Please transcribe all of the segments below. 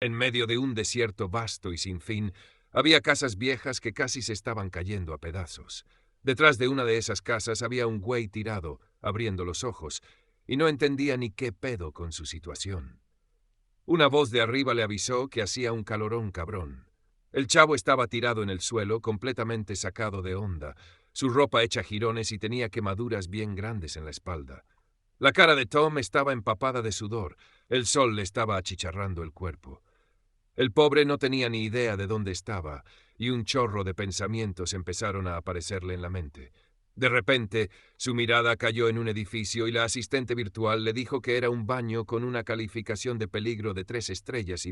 En medio de un desierto vasto y sin fin, había casas viejas que casi se estaban cayendo a pedazos. Detrás de una de esas casas había un güey tirado, abriendo los ojos, y no entendía ni qué pedo con su situación. Una voz de arriba le avisó que hacía un calorón cabrón. El chavo estaba tirado en el suelo, completamente sacado de onda, su ropa hecha jirones y tenía quemaduras bien grandes en la espalda. La cara de Tom estaba empapada de sudor, el sol le estaba achicharrando el cuerpo. El pobre no tenía ni idea de dónde estaba, y un chorro de pensamientos empezaron a aparecerle en la mente. De repente, su mirada cayó en un edificio y la asistente virtual le dijo que era un baño con una calificación de peligro de 3,5 estrellas.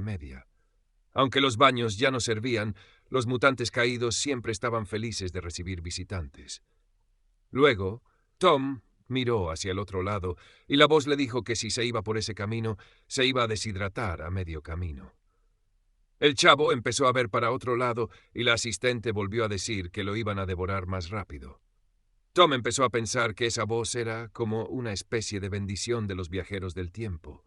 Aunque los baños ya no servían, los mutantes caídos siempre estaban felices de recibir visitantes. Luego, Tom miró hacia el otro lado y la voz le dijo que si se iba por ese camino, se iba a deshidratar a medio camino. El chavo empezó a ver para otro lado y la asistente volvió a decir que lo iban a devorar más rápido. Tom empezó a pensar que esa voz era como una especie de bendición de los viajeros del tiempo.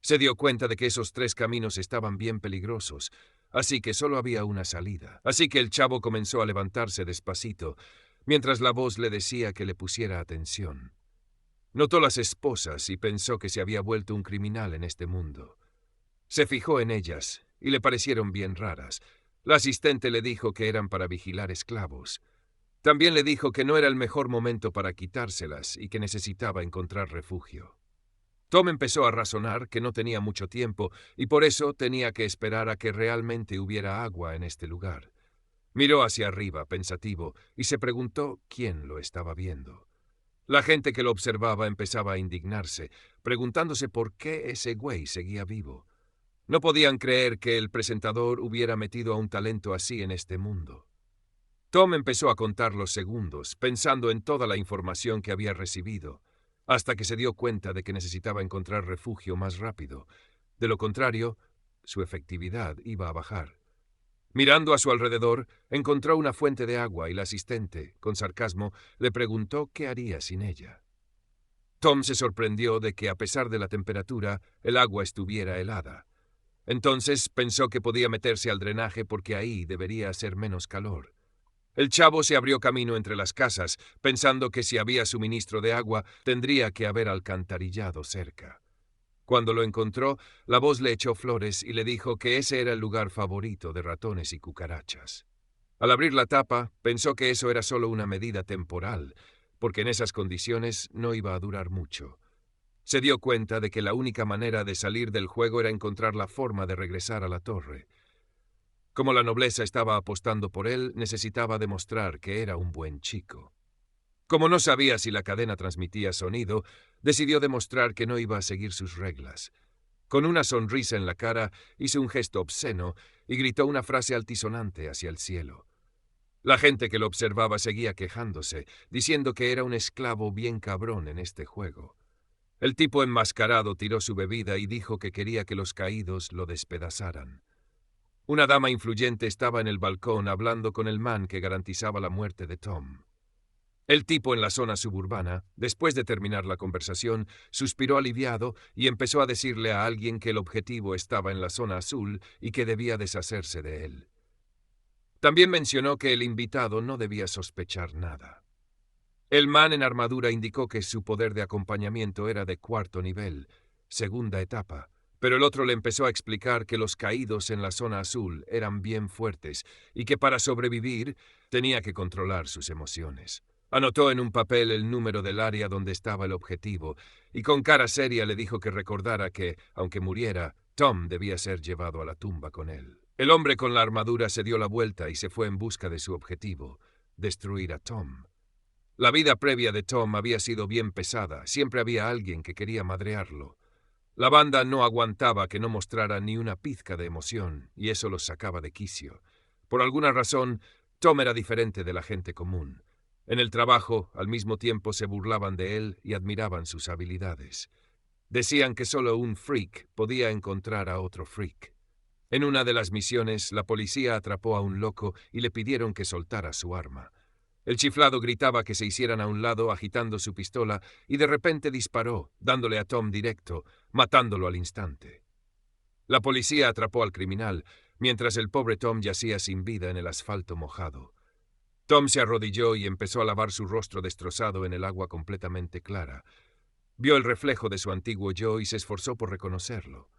Se dio cuenta de que esos 3 caminos estaban bien peligrosos, así que solo había una salida. Así que el chavo comenzó a levantarse despacito, mientras la voz le decía que le pusiera atención. Notó las esposas y pensó que se había vuelto un criminal en este mundo. Se fijó en ellas y le parecieron bien raras. La asistente le dijo que eran para vigilar esclavos. También le dijo que no era el mejor momento para quitárselas y que necesitaba encontrar refugio. Tom empezó a razonar que no tenía mucho tiempo y por eso tenía que esperar a que realmente hubiera agua en este lugar. Miró hacia arriba, pensativo, y se preguntó quién lo estaba viendo. La gente que lo observaba empezaba a indignarse, preguntándose por qué ese güey seguía vivo. No podían creer que el presentador hubiera metido a un talento así en este mundo. Tom empezó a contar los segundos, pensando en toda la información que había recibido, hasta que se dio cuenta de que necesitaba encontrar refugio más rápido. De lo contrario, su efectividad iba a bajar. Mirando a su alrededor, encontró una fuente de agua y la asistente, con sarcasmo, le preguntó qué haría sin ella. Tom se sorprendió de que, a pesar de la temperatura, el agua estuviera helada. Entonces pensó que podía meterse al drenaje porque ahí debería hacer menos calor. El chavo se abrió camino entre las casas, pensando que si había suministro de agua, tendría que haber alcantarillado cerca. Cuando lo encontró, la voz le echó flores y le dijo que ese era el lugar favorito de ratones y cucarachas. Al abrir la tapa, pensó que eso era solo una medida temporal, porque en esas condiciones no iba a durar mucho. Se dio cuenta de que la única manera de salir del juego era encontrar la forma de regresar a la torre. Como la nobleza estaba apostando por él, necesitaba demostrar que era un buen chico. Como no sabía si la cadena transmitía sonido, decidió demostrar que no iba a seguir sus reglas. Con una sonrisa en la cara, hizo un gesto obsceno y gritó una frase altisonante hacia el cielo. La gente que lo observaba seguía quejándose, diciendo que era un esclavo bien cabrón en este juego. El tipo enmascarado tiró su bebida y dijo que quería que los caídos lo despedazaran. Una dama influyente estaba en el balcón hablando con el man que garantizaba la muerte de Tom. El tipo en la zona suburbana, después de terminar la conversación, suspiró aliviado y empezó a decirle a alguien que el objetivo estaba en la zona azul y que debía deshacerse de él. También mencionó que el invitado no debía sospechar nada. El man en armadura indicó que su poder de acompañamiento era de 4º nivel, segunda etapa, pero el otro le empezó a explicar que los caídos en la zona azul eran bien fuertes y que para sobrevivir tenía que controlar sus emociones. Anotó en un papel el número del área donde estaba el objetivo y con cara seria le dijo que recordara que, aunque muriera, Tom debía ser llevado a la tumba con él. El hombre con la armadura se dio la vuelta y se fue en busca de su objetivo, destruir a Tom. La vida previa de Tom había sido bien pesada, siempre había alguien que quería madrearlo. La banda no aguantaba que no mostrara ni una pizca de emoción, y eso los sacaba de quicio. Por alguna razón, Tom era diferente de la gente común. En el trabajo, al mismo tiempo, se burlaban de él y admiraban sus habilidades. Decían que solo un freak podía encontrar a otro freak. En una de las misiones, la policía atrapó a un loco y le pidieron que soltara su arma. El chiflado gritaba que se hicieran a un lado agitando su pistola y de repente disparó, dándole a Tom directo, matándolo al instante. La policía atrapó al criminal, mientras el pobre Tom yacía sin vida en el asfalto mojado. Tom se arrodilló y empezó a lavar su rostro destrozado en el agua completamente clara. Vio el reflejo de su antiguo yo y se esforzó por reconocerlo.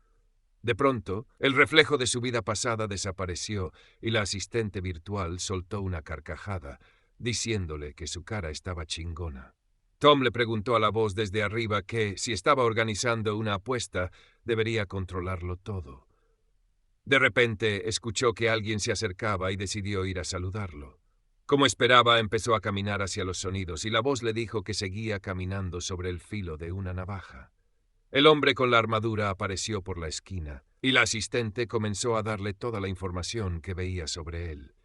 De pronto, el reflejo de su vida pasada desapareció y la asistente virtual soltó una carcajada, diciéndole que su cara estaba chingona. Tom le preguntó a la voz desde arriba que, si estaba organizando una apuesta, debería controlarlo todo. De repente, escuchó que alguien se acercaba y decidió ir a saludarlo. Como esperaba, empezó a caminar hacia los sonidos y la voz le dijo que seguía caminando sobre el filo de una navaja. El hombre con la armadura apareció por la esquina y la asistente comenzó a darle toda la información que veía sobre él.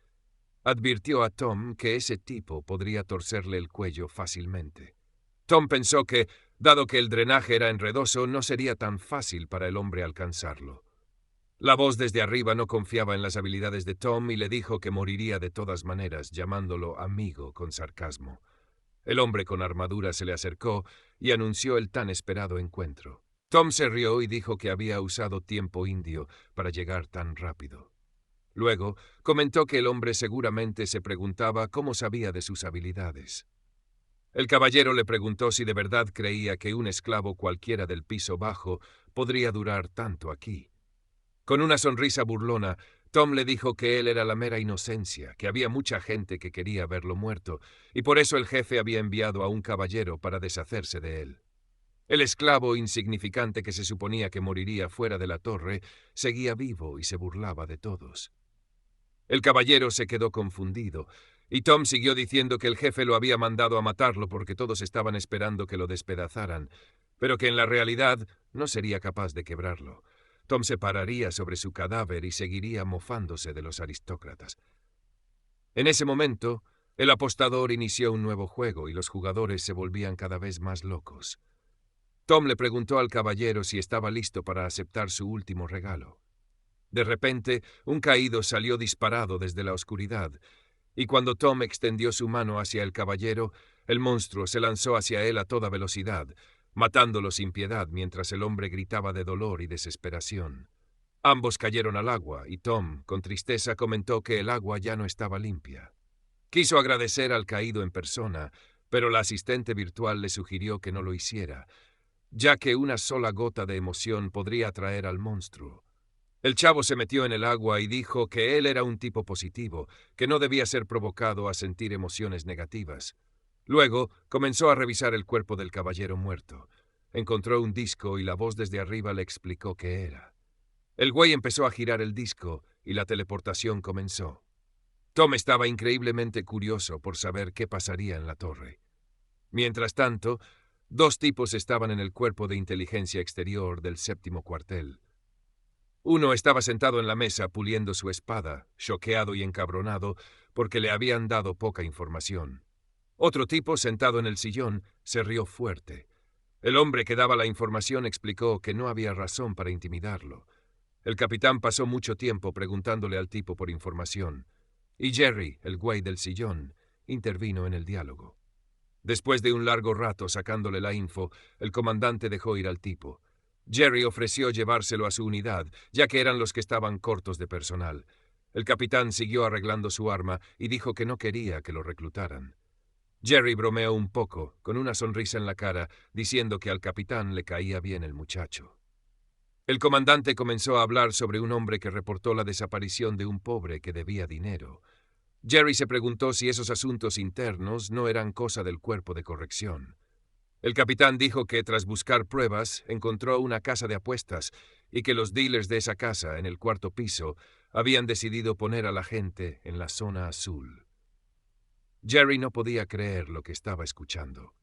Advirtió a Tom que ese tipo podría torcerle el cuello fácilmente. Tom pensó que, dado que el drenaje era enredoso, no sería tan fácil para el hombre alcanzarlo. La voz desde arriba no confiaba en las habilidades de Tom y le dijo que moriría de todas maneras, llamándolo amigo con sarcasmo. El hombre con armadura se le acercó y anunció el tan esperado encuentro. Tom se rió y dijo que había usado tiempo indio para llegar tan rápido. Luego, comentó que el hombre seguramente se preguntaba cómo sabía de sus habilidades. El caballero le preguntó si de verdad creía que un esclavo cualquiera del piso bajo podría durar tanto aquí. Con una sonrisa burlona, Tom le dijo que él era la mera inocencia, que había mucha gente que quería verlo muerto, y por eso el jefe había enviado a un caballero para deshacerse de él. El esclavo insignificante que se suponía que moriría fuera de la torre seguía vivo y se burlaba de todos. El caballero se quedó confundido, y Tom siguió diciendo que el jefe lo había mandado a matarlo porque todos estaban esperando que lo despedazaran, pero que en la realidad no sería capaz de quebrarlo. Tom se pararía sobre su cadáver y seguiría mofándose de los aristócratas. En ese momento, el apostador inició un nuevo juego y los jugadores se volvían cada vez más locos. Tom le preguntó al caballero si estaba listo para aceptar su último regalo. De repente, un caído salió disparado desde la oscuridad, y cuando Tom extendió su mano hacia el caballero, el monstruo se lanzó hacia él a toda velocidad, matándolo sin piedad mientras el hombre gritaba de dolor y desesperación. Ambos cayeron al agua, y Tom, con tristeza, comentó que el agua ya no estaba limpia. Quiso agradecer al caído en persona, pero la asistente virtual le sugirió que no lo hiciera, ya que una sola gota de emoción podría atraer al monstruo. El chavo se metió en el agua y dijo que él era un tipo positivo, que no debía ser provocado a sentir emociones negativas. Luego, comenzó a revisar el cuerpo del caballero muerto. Encontró un disco y la voz desde arriba le explicó qué era. El güey empezó a girar el disco y la teleportación comenzó. Tom estaba increíblemente curioso por saber qué pasaría en la torre. Mientras tanto, dos tipos estaban en el cuerpo de inteligencia exterior del 7º cuartel. Uno estaba sentado en la mesa puliendo su espada, choqueado y encabronado porque le habían dado poca información. Otro tipo, sentado en el sillón, se rió fuerte. El hombre que daba la información explicó que no había razón para intimidarlo. El capitán pasó mucho tiempo preguntándole al tipo por información, y Jerry, el güey del sillón, intervino en el diálogo. Después de un largo rato sacándole la info, el comandante dejó ir al tipo. Jerry ofreció llevárselo a su unidad, ya que eran los que estaban cortos de personal. El capitán siguió arreglando su arma y dijo que no quería que lo reclutaran. Jerry bromeó un poco, con una sonrisa en la cara, diciendo que al capitán le caía bien el muchacho. El comandante comenzó a hablar sobre un hombre que reportó la desaparición de un pobre que debía dinero. Jerry se preguntó si esos asuntos internos no eran cosa del cuerpo de corrección. El capitán dijo que, tras buscar pruebas, encontró una casa de apuestas y que los dealers de esa casa, en el 4º piso, habían decidido poner a la gente en la zona azul. Jerry no podía creer lo que estaba escuchando.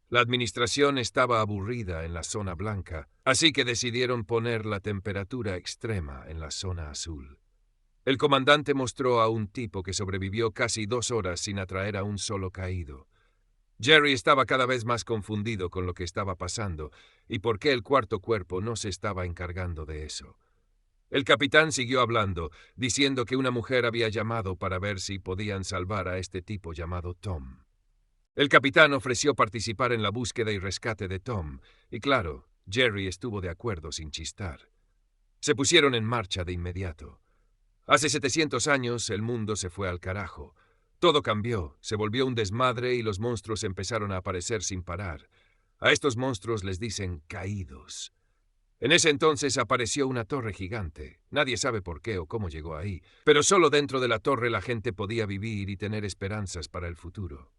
La administración estaba aburrida en la zona blanca, así que decidieron poner la temperatura extrema en la zona azul. El comandante mostró a un tipo que sobrevivió casi 2 horas sin atraer a un solo caído. Jerry estaba cada vez más confundido con lo que estaba pasando y por qué el 4º cuerpo no se estaba encargando de eso. El capitán siguió hablando, diciendo que una mujer había llamado para ver si podían salvar a este tipo llamado Tom. El capitán ofreció participar en la búsqueda y rescate de Tom, y claro, Jerry estuvo de acuerdo sin chistar. Se pusieron en marcha de inmediato. Hace 700 años el mundo se fue al carajo. Todo cambió, se volvió un desmadre y los monstruos empezaron a aparecer sin parar. A estos monstruos les dicen caídos. En ese entonces apareció una torre gigante. Nadie sabe por qué o cómo llegó ahí, pero solo dentro de la torre la gente podía vivir y tener esperanzas para el futuro.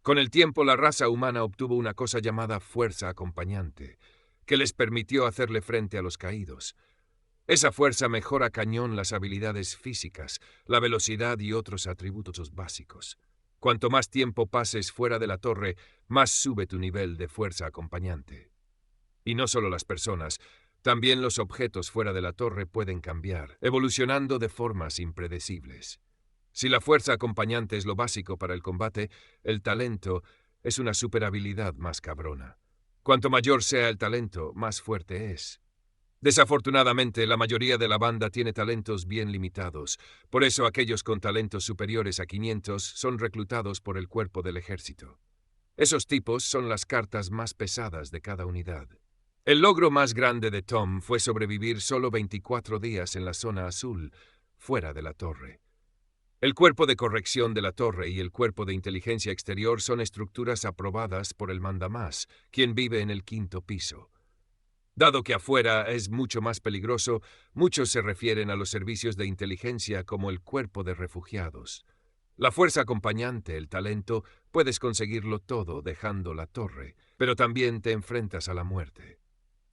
Con el tiempo la raza humana obtuvo una cosa llamada fuerza acompañante, que les permitió hacerle frente a los caídos. Esa fuerza mejora cañón las habilidades físicas, la velocidad y otros atributos básicos. Cuanto más tiempo pases fuera de la torre, más sube tu nivel de fuerza acompañante. Y no solo las personas, también los objetos fuera de la torre pueden cambiar, evolucionando de formas impredecibles. Si la fuerza acompañante es lo básico para el combate, el talento es una superhabilidad más cabrona. Cuanto mayor sea el talento, más fuerte es. Desafortunadamente, la mayoría de la banda tiene talentos bien limitados, por eso aquellos con talentos superiores a 500 son reclutados por el cuerpo del ejército. Esos tipos son las cartas más pesadas de cada unidad. El logro más grande de Tom fue sobrevivir solo 24 días en la zona azul, fuera de la torre. El cuerpo de corrección de la torre y el cuerpo de inteligencia exterior son estructuras aprobadas por el mandamás, quien vive en el 5º piso. Dado que afuera es mucho más peligroso, muchos se refieren a los servicios de inteligencia como el cuerpo de refugiados. La fuerza acompañante, el talento, puedes conseguirlo todo dejando la torre, pero también te enfrentas a la muerte.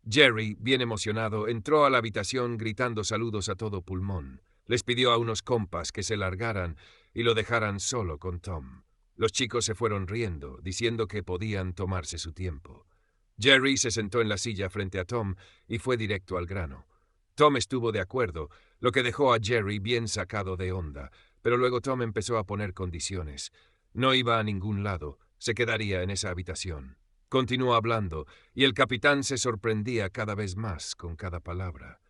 Jerry, bien emocionado, entró a la habitación gritando saludos a todo pulmón. Les pidió a unos compas que se largaran y lo dejaran solo con Tom. Los chicos se fueron riendo, diciendo que podían tomarse su tiempo. Jerry se sentó en la silla frente a Tom y fue directo al grano. Tom estuvo de acuerdo, lo que dejó a Jerry bien sacado de onda, pero luego Tom empezó a poner condiciones. No iba a ningún lado, se quedaría en esa habitación. Continuó hablando, y el capitán se sorprendía cada vez más con cada palabra.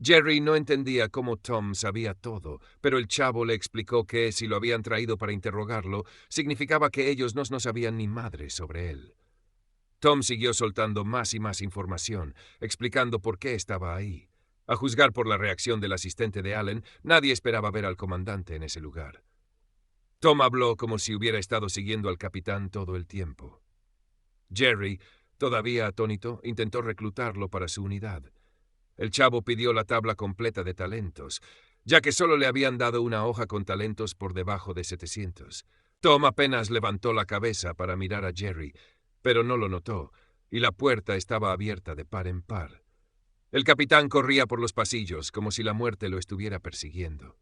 Jerry no entendía cómo Tom sabía todo, pero el chavo le explicó que, si lo habían traído para interrogarlo, significaba que ellos no sabían ni madre sobre él. Tom siguió soltando más y más información, explicando por qué estaba ahí. A juzgar por la reacción del asistente de Allen, nadie esperaba ver al comandante en ese lugar. Tom habló como si hubiera estado siguiendo al capitán todo el tiempo. Jerry, todavía atónito, intentó reclutarlo para su unidad. El chavo pidió la tabla completa de talentos, ya que solo le habían dado una hoja con talentos por debajo de 700. Tom apenas levantó la cabeza para mirar a Jerry, pero no lo notó, y la puerta estaba abierta de par en par. El capitán corría por los pasillos como si la muerte lo estuviera persiguiendo.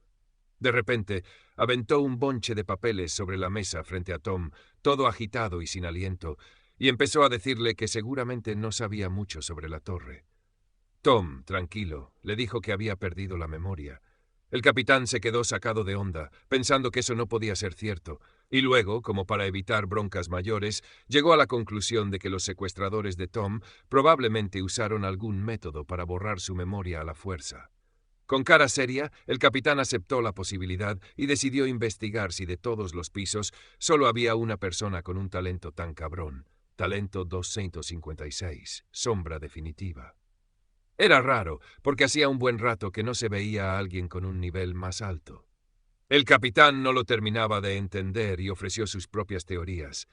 De repente, aventó un bonche de papeles sobre la mesa frente a Tom, todo agitado y sin aliento, y empezó a decirle que seguramente no sabía mucho sobre la torre. Tom, tranquilo, le dijo que había perdido la memoria. El capitán se quedó sacado de onda, pensando que eso no podía ser cierto, y luego, como para evitar broncas mayores, llegó a la conclusión de que los secuestradores de Tom probablemente usaron algún método para borrar su memoria a la fuerza. Con cara seria, el capitán aceptó la posibilidad y decidió investigar si de todos los pisos solo había una persona con un talento tan cabrón. Talento 256, sombra definitiva. Era raro, porque hacía un buen rato que no se veía a alguien con un nivel más alto. El capitán no lo terminaba de entender y ofreció sus propias teorías.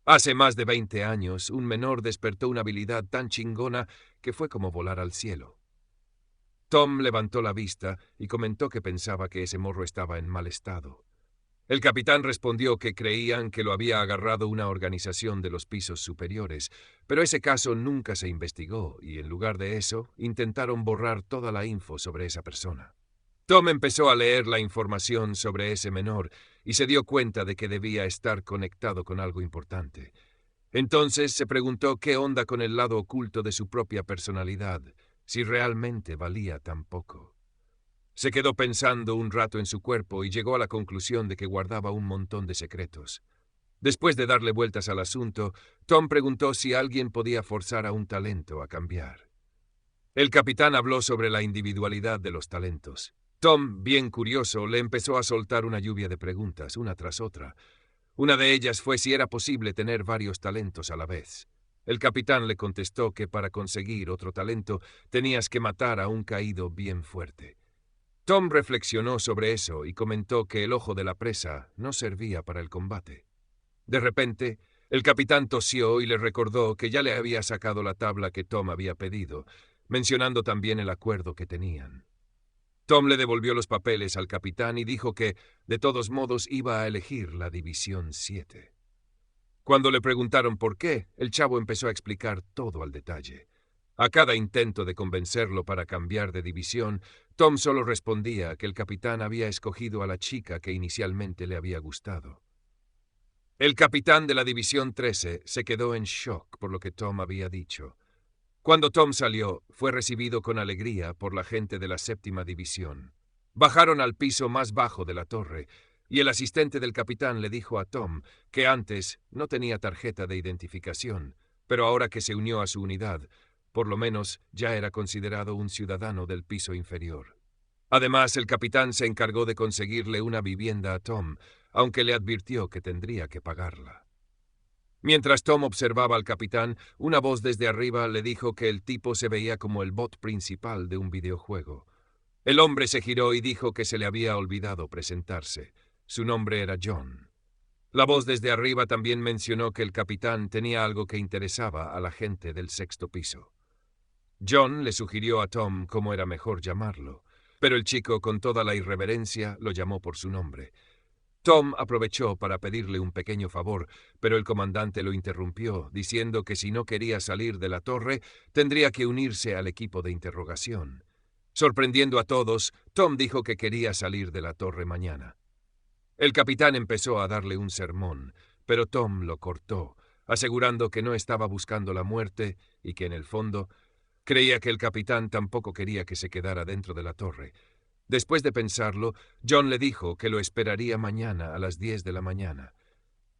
Hace más de 20 años, un menor despertó una habilidad tan chingona que fue como volar al cielo. Tom levantó la vista y comentó que pensaba que ese morro estaba en mal estado. El capitán respondió que creían que lo había agarrado una organización de los pisos superiores, pero ese caso nunca se investigó y en lugar de eso, intentaron borrar toda la info sobre esa persona. Tom empezó a leer la información sobre ese menor y se dio cuenta de que debía estar conectado con algo importante. Entonces se preguntó qué onda con el lado oculto de su propia personalidad, si realmente valía tan poco. Se quedó pensando un rato en su cuerpo y llegó a la conclusión de que guardaba un montón de secretos. Después de darle vueltas al asunto, Tom preguntó si alguien podía forzar a un talento a cambiar. El capitán habló sobre la individualidad de los talentos. Tom, bien curioso, le empezó a soltar una lluvia de preguntas, una tras otra. Una de ellas fue si era posible tener varios talentos a la vez. El capitán le contestó que para conseguir otro talento tenías que matar a un caído bien fuerte. Tom reflexionó sobre eso y comentó que el ojo de la presa no servía para el combate. De repente, el capitán tosió y le recordó que ya le había sacado la tabla que Tom había pedido, mencionando también el acuerdo que tenían. Tom le devolvió los papeles al capitán y dijo que, de todos modos, iba a elegir la División 7. Cuando le preguntaron por qué, el chavo empezó a explicar todo al detalle. A cada intento de convencerlo para cambiar de división, Tom solo respondía que el capitán había escogido a la chica que inicialmente le había gustado. El capitán de la División 13 se quedó en shock por lo que Tom había dicho. Cuando Tom salió, fue recibido con alegría por la gente de la 7ª División. Bajaron al piso más bajo de la torre, y el asistente del capitán le dijo a Tom que antes no tenía tarjeta de identificación, pero ahora que se unió a su unidad, por lo menos ya era considerado un ciudadano del piso inferior. Además, el capitán se encargó de conseguirle una vivienda a Tom, aunque le advirtió que tendría que pagarla. Mientras Tom observaba al capitán, una voz desde arriba le dijo que el tipo se veía como el bot principal de un videojuego. El hombre se giró y dijo que se le había olvidado presentarse. Su nombre era John. La voz desde arriba también mencionó que el capitán tenía algo que interesaba a la gente del 6º piso. John le sugirió a Tom cómo era mejor llamarlo, pero el chico, con toda la irreverencia, lo llamó por su nombre. Tom aprovechó para pedirle un pequeño favor, pero el comandante lo interrumpió, diciendo que si no quería salir de la torre, tendría que unirse al equipo de interrogación. Sorprendiendo a todos, Tom dijo que quería salir de la torre mañana. El capitán empezó a darle un sermón, pero Tom lo cortó, asegurando que no estaba buscando la muerte y que, en el fondo, creía que el capitán tampoco quería que se quedara dentro de la torre. Después de pensarlo, John le dijo que lo esperaría mañana a las 10 de la mañana.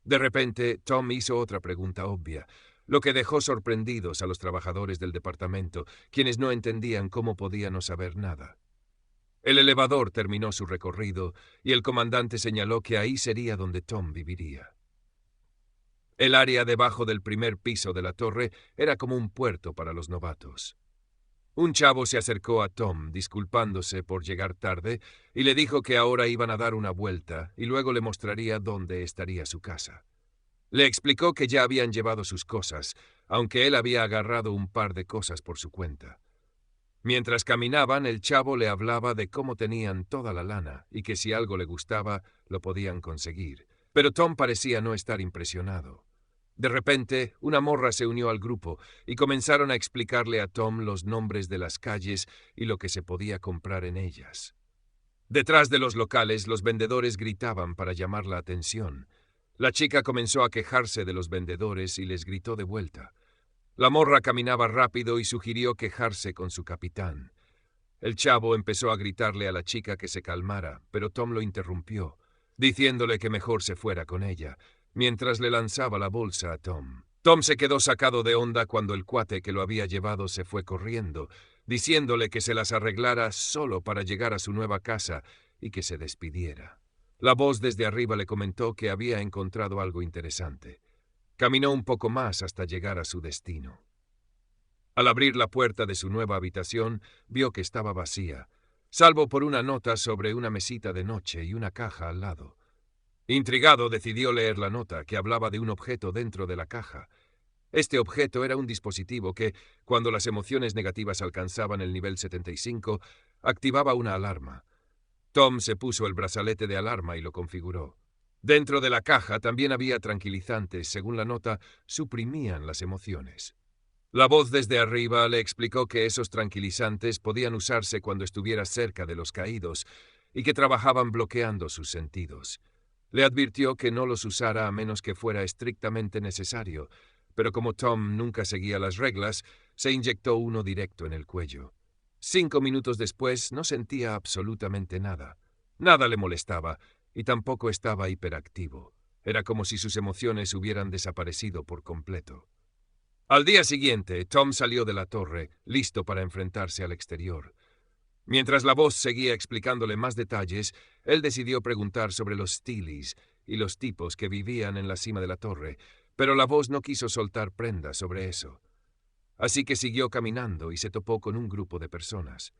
De repente, Tom hizo otra pregunta obvia, lo que dejó sorprendidos a los trabajadores del departamento, quienes no entendían cómo podía no saber nada. El elevador terminó su recorrido y el comandante señaló que ahí sería donde Tom viviría. El área debajo del primer piso de la torre era como un puerto para los novatos. Un chavo se acercó a Tom, disculpándose por llegar tarde, y le dijo que ahora iban a dar una vuelta y luego le mostraría dónde estaría su casa. Le explicó que ya habían llevado sus cosas, aunque él había agarrado un par de cosas por su cuenta. Mientras caminaban, el chavo le hablaba de cómo tenían toda la lana y que si algo le gustaba, lo podían conseguir. Pero Tom parecía no estar impresionado. De repente, una morra se unió al grupo y comenzaron a explicarle a Tom los nombres de las calles y lo que se podía comprar en ellas. Detrás de los locales, los vendedores gritaban para llamar la atención. La chica comenzó a quejarse de los vendedores y les gritó de vuelta. La morra caminaba rápido y sugirió quejarse con su capitán. El chavo empezó a gritarle a la chica que se calmara, pero Tom lo interrumpió, diciéndole que mejor se fuera con ella, mientras le lanzaba la bolsa a Tom. Tom se quedó sacado de onda cuando el cuate que lo había llevado se fue corriendo, diciéndole que se las arreglara solo para llegar a su nueva casa y que se despidiera. La voz desde arriba le comentó que había encontrado algo interesante. Caminó un poco más hasta llegar a su destino. Al abrir la puerta de su nueva habitación, vio que estaba vacía, salvo por una nota sobre una mesita de noche y una caja al lado. Intrigado, decidió leer la nota, que hablaba de un objeto dentro de la caja. Este objeto era un dispositivo que, cuando las emociones negativas alcanzaban el nivel 75, activaba una alarma. Tom se puso el brazalete de alarma y lo configuró. Dentro de la caja también había tranquilizantes, según la nota, suprimían las emociones. La voz desde arriba le explicó que esos tranquilizantes podían usarse cuando estuviera cerca de los caídos y que trabajaban bloqueando sus sentidos. Le advirtió que no los usara a menos que fuera estrictamente necesario, pero como Tom nunca seguía las reglas, se inyectó uno directo en el cuello. 5 minutos después no sentía absolutamente nada. Nada le molestaba y tampoco estaba hiperactivo. Era como si sus emociones hubieran desaparecido por completo. Al día siguiente, Tom salió de la torre, listo para enfrentarse al exterior. Mientras la voz seguía explicándole más detalles, él decidió preguntar sobre los Steelies y los tipos que vivían en la cima de la torre, pero la voz no quiso soltar prenda sobre eso. Así que siguió caminando y se topó con un grupo de personas.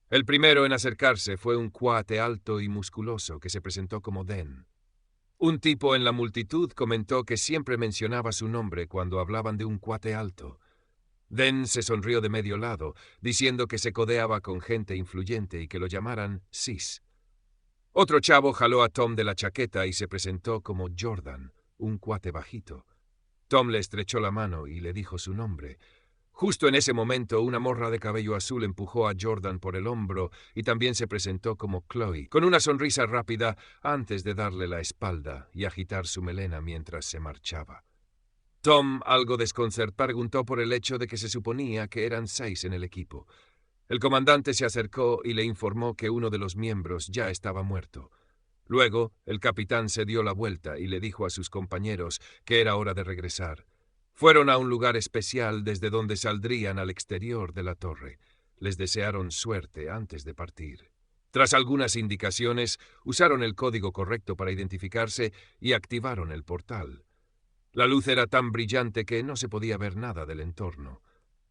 El primero en acercarse fue un cuate alto y musculoso que se presentó como Den. Un tipo en la multitud comentó que siempre mencionaba su nombre cuando hablaban de un cuate alto. Den se sonrió de medio lado, diciendo que se codeaba con gente influyente y que lo llamaran Sis. Otro chavo jaló a Tom de la chaqueta y se presentó como Jordan, un cuate bajito. Tom le estrechó la mano y le dijo su nombre. Justo en ese momento, una morra de cabello azul empujó a Jordan por el hombro y también se presentó como Chloe, con una sonrisa rápida antes de darle la espalda y agitar su melena mientras se marchaba. Tom, algo desconcertado, preguntó por el hecho de que se suponía que eran 6 en el equipo. El comandante se acercó y le informó que uno de los miembros ya estaba muerto. Luego, el capitán se dio la vuelta y le dijo a sus compañeros que era hora de regresar. Fueron a un lugar especial desde donde saldrían al exterior de la torre. Les desearon suerte antes de partir. Tras algunas indicaciones, usaron el código correcto para identificarse y activaron el portal. La luz era tan brillante que no se podía ver nada del entorno.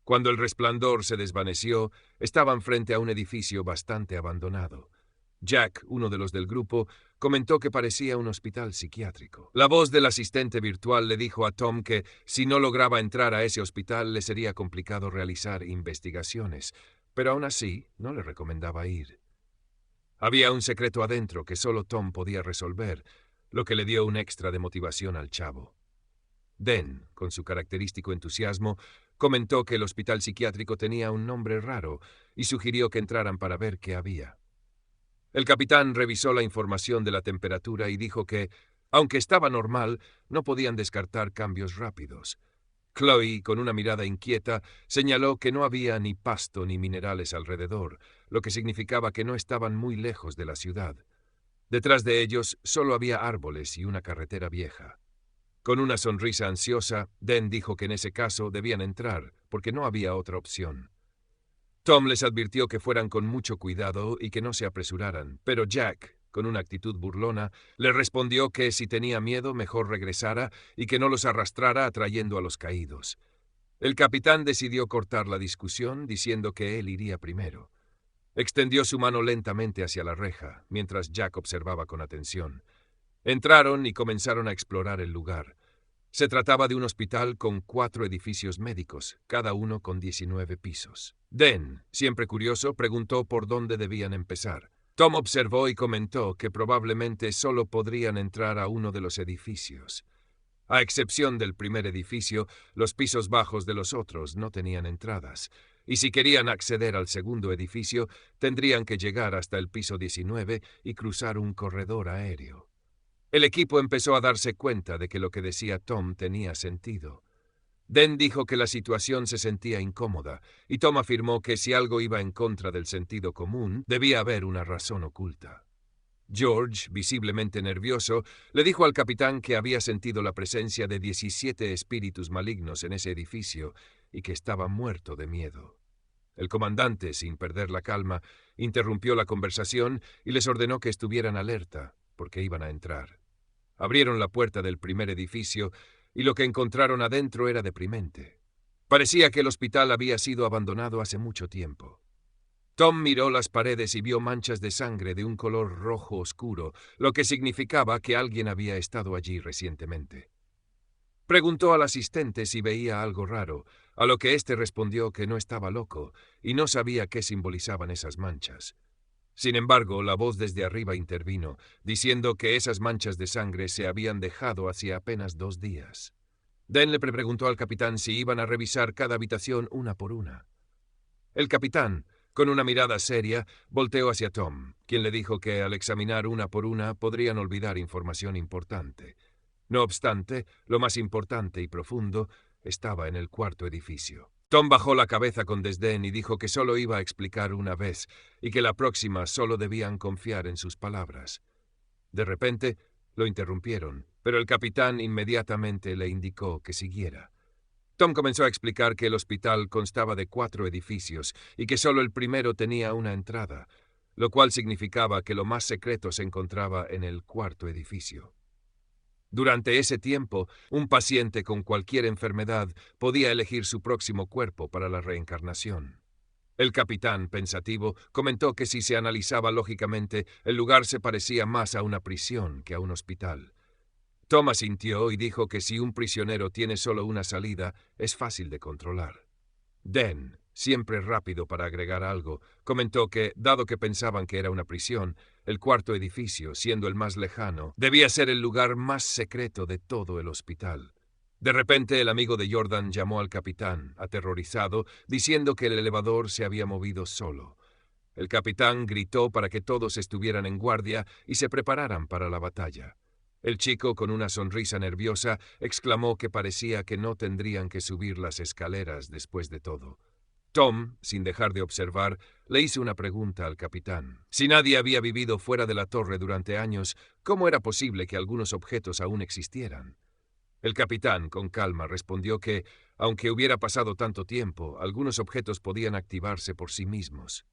Cuando el resplandor se desvaneció, estaban frente a un edificio bastante abandonado. Jack, uno de los del grupo, comentó que parecía un hospital psiquiátrico. La voz del asistente virtual le dijo a Tom que si no lograba entrar a ese hospital le sería complicado realizar investigaciones, pero aún así no le recomendaba ir. Había un secreto adentro que solo Tom podía resolver, lo que le dio un extra de motivación al chavo. Den, con su característico entusiasmo, comentó que el hospital psiquiátrico tenía un nombre raro y sugirió que entraran para ver qué había. El capitán revisó la información de la temperatura y dijo que, aunque estaba normal, no podían descartar cambios rápidos. Chloe, con una mirada inquieta, señaló que no había ni pasto ni minerales alrededor, lo que significaba que no estaban muy lejos de la ciudad. Detrás de ellos solo había árboles y una carretera vieja. Con una sonrisa ansiosa, Den dijo que en ese caso debían entrar, porque no había otra opción. Tom les advirtió que fueran con mucho cuidado y que no se apresuraran, pero Jack, con una actitud burlona, le respondió que si tenía miedo mejor regresara y que no los arrastrara atrayendo a los caídos. El capitán decidió cortar la discusión diciendo que él iría primero. Extendió su mano lentamente hacia la reja, mientras Jack observaba con atención. Entraron y comenzaron a explorar el lugar. Se trataba de un hospital con 4 edificios médicos, cada uno con 19 pisos. Den, siempre curioso, preguntó por dónde debían empezar. Tom observó y comentó que probablemente solo podrían entrar a uno de los edificios. A excepción del primer edificio, los pisos bajos de los otros no tenían entradas, y si querían acceder al segundo edificio, tendrían que llegar hasta el piso 19 y cruzar un corredor aéreo. El equipo empezó a darse cuenta de que lo que decía Tom tenía sentido. Den dijo que la situación se sentía incómoda, y Tom afirmó que si algo iba en contra del sentido común, debía haber una razón oculta. George, visiblemente nervioso, le dijo al capitán que había sentido la presencia de 17 espíritus malignos en ese edificio y que estaba muerto de miedo. El comandante, sin perder la calma, interrumpió la conversación y les ordenó que estuvieran alerta, porque iban a entrar. Abrieron la puerta del primer edificio y lo que encontraron adentro era deprimente. Parecía que el hospital había sido abandonado hace mucho tiempo. Tom miró las paredes y vio manchas de sangre de un color rojo oscuro, lo que significaba que alguien había estado allí recientemente. Preguntó al asistente si veía algo raro, a lo que éste respondió que no estaba loco y no sabía qué simbolizaban esas manchas. Sin embargo, la voz desde arriba intervino, diciendo que esas manchas de sangre se habían dejado hacía apenas 2 días. Den le preguntó al capitán si iban a revisar cada habitación una por una. El capitán, con una mirada seria, volteó hacia Tom, quien le dijo que al examinar una por una podrían olvidar información importante. No obstante, lo más importante y profundo estaba en el cuarto edificio. Tom bajó la cabeza con desdén y dijo que solo iba a explicar una vez y que la próxima solo debían confiar en sus palabras. De repente, lo interrumpieron, pero el capitán inmediatamente le indicó que siguiera. Tom comenzó a explicar que el hospital constaba de 4 edificios y que solo el primero tenía una entrada, lo cual significaba que lo más secreto se encontraba en el cuarto edificio. Durante ese tiempo, un paciente con cualquier enfermedad podía elegir su próximo cuerpo para la reencarnación. El capitán, pensativo, comentó que si se analizaba lógicamente, el lugar se parecía más a una prisión que a un hospital. Tom asintió y dijo que si un prisionero tiene solo una salida, es fácil de controlar. Den, siempre rápido para agregar algo, comentó que, dado que pensaban que era una prisión, el cuarto edificio, siendo el más lejano, debía ser el lugar más secreto de todo el hospital. De repente, el amigo de Jordan llamó al capitán, aterrorizado, diciendo que el elevador se había movido solo. El capitán gritó para que todos estuvieran en guardia y se prepararan para la batalla. El chico, con una sonrisa nerviosa, exclamó que parecía que no tendrían que subir las escaleras después de todo. Tom, sin dejar de observar, le hizo una pregunta al capitán. Si nadie había vivido fuera de la torre durante años, ¿cómo era posible que algunos objetos aún existieran? El capitán, con calma, respondió que, aunque hubiera pasado tanto tiempo, algunos objetos podían activarse por sí mismos.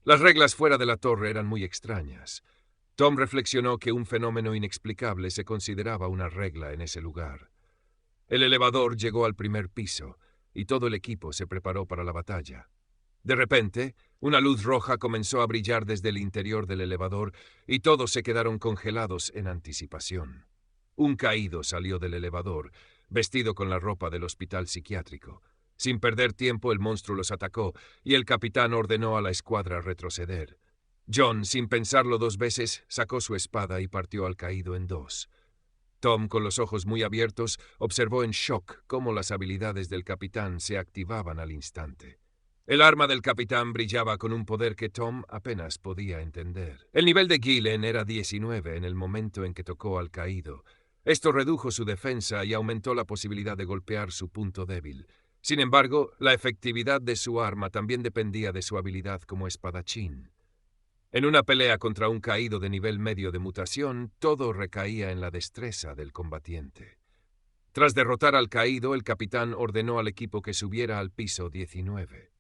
Las reglas fuera de la torre eran muy extrañas. Tom reflexionó que un fenómeno inexplicable se consideraba una regla en ese lugar. El elevador llegó al primer piso, y todo el equipo se preparó para la batalla. De repente, una luz roja comenzó a brillar desde el interior del elevador, y todos se quedaron congelados en anticipación. Un caído salió del elevador, vestido con la ropa del hospital psiquiátrico. Sin perder tiempo, el monstruo los atacó, y el capitán ordenó a la escuadra retroceder. John, sin pensarlo dos veces, sacó su espada y partió al caído en dos. Tom, con los ojos muy abiertos, observó en shock cómo las habilidades del capitán se activaban al instante. El arma del capitán brillaba con un poder que Tom apenas podía entender. El nivel de Gillen era 19 en el momento en que tocó al caído. Esto redujo su defensa y aumentó la posibilidad de golpear su punto débil. Sin embargo, la efectividad de su arma también dependía de su habilidad como espadachín. En una pelea contra un caído de nivel medio de mutación, todo recaía en la destreza del combatiente. Tras derrotar al caído, el capitán ordenó al equipo que subiera al piso 19.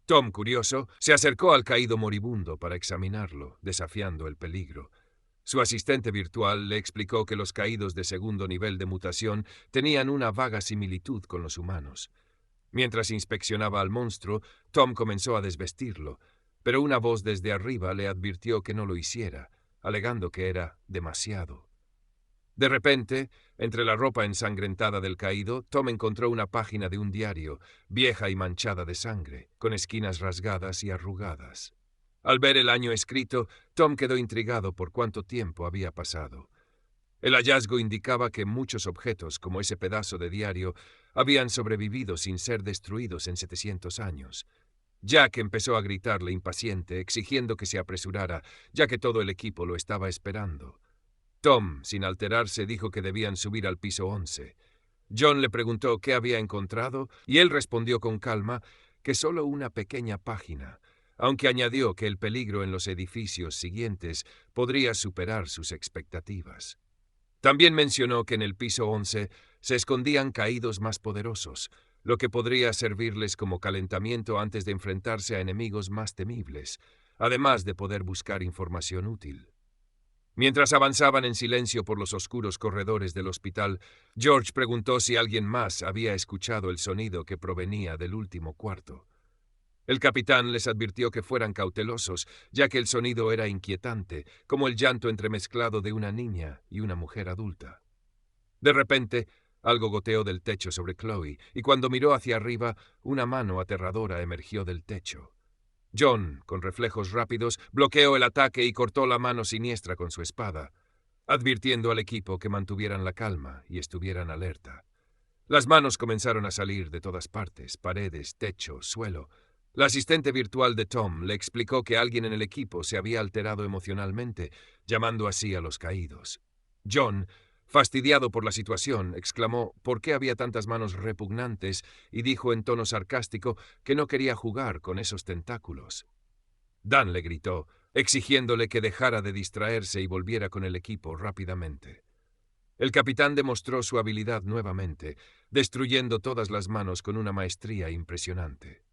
Tom, curioso, se acercó al caído moribundo para examinarlo, desafiando el peligro. Su asistente virtual le explicó que los caídos de segundo nivel de mutación tenían una vaga similitud con los humanos. Mientras inspeccionaba al monstruo, Tom comenzó a desvestirlo, pero una voz desde arriba le advirtió que no lo hiciera, alegando que era demasiado. De repente, entre la ropa ensangrentada del caído, Tom encontró una página de un diario, vieja y manchada de sangre, con esquinas rasgadas y arrugadas. Al ver el año escrito, Tom quedó intrigado por cuánto tiempo había pasado. El hallazgo indicaba que muchos objetos, como ese pedazo de diario, habían sobrevivido sin ser destruidos en 700 años. Jack empezó a gritarle impaciente, exigiendo que se apresurara, ya que todo el equipo lo estaba esperando. Tom, sin alterarse, dijo que debían subir al piso 11. John le preguntó qué había encontrado, y él respondió con calma que solo una pequeña página, aunque añadió que el peligro en los edificios siguientes podría superar sus expectativas. También mencionó que en el piso 11 se escondían caídos más poderosos, lo que podría servirles como calentamiento antes de enfrentarse a enemigos más temibles, además de poder buscar información útil. Mientras avanzaban en silencio por los oscuros corredores del hospital, George preguntó si alguien más había escuchado el sonido que provenía del último cuarto. El capitán les advirtió que fueran cautelosos, ya que el sonido era inquietante, como el llanto entremezclado de una niña y una mujer adulta. De repente, algo goteó del techo sobre Chloe, y cuando miró hacia arriba, una mano aterradora emergió del techo. John, con reflejos rápidos, bloqueó el ataque y cortó la mano siniestra con su espada, advirtiendo al equipo que mantuvieran la calma y estuvieran alerta. Las manos comenzaron a salir de todas partes, paredes, techo, suelo. La asistente virtual de Tom le explicó que alguien en el equipo se había alterado emocionalmente, llamando así a los caídos. John, fastidiado por la situación, exclamó ¿por qué había tantas manos repugnantes? Y dijo en tono sarcástico que no quería jugar con esos tentáculos. Dan le gritó, exigiéndole que dejara de distraerse y volviera con el equipo rápidamente. El capitán demostró su habilidad nuevamente, destruyendo todas las manos con una maestría impresionante.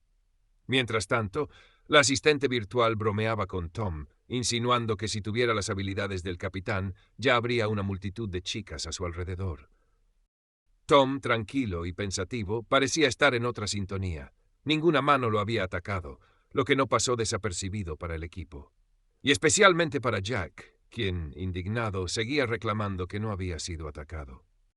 Mientras tanto, la asistente virtual bromeaba con Tom, insinuando que si tuviera las habilidades del capitán, ya habría una multitud de chicas a su alrededor. Tom, tranquilo y pensativo, parecía estar en otra sintonía. Ninguna mano lo había atacado, lo que no pasó desapercibido para el equipo. Y especialmente para Jack, quien, indignado, seguía reclamando que no había sido atacado.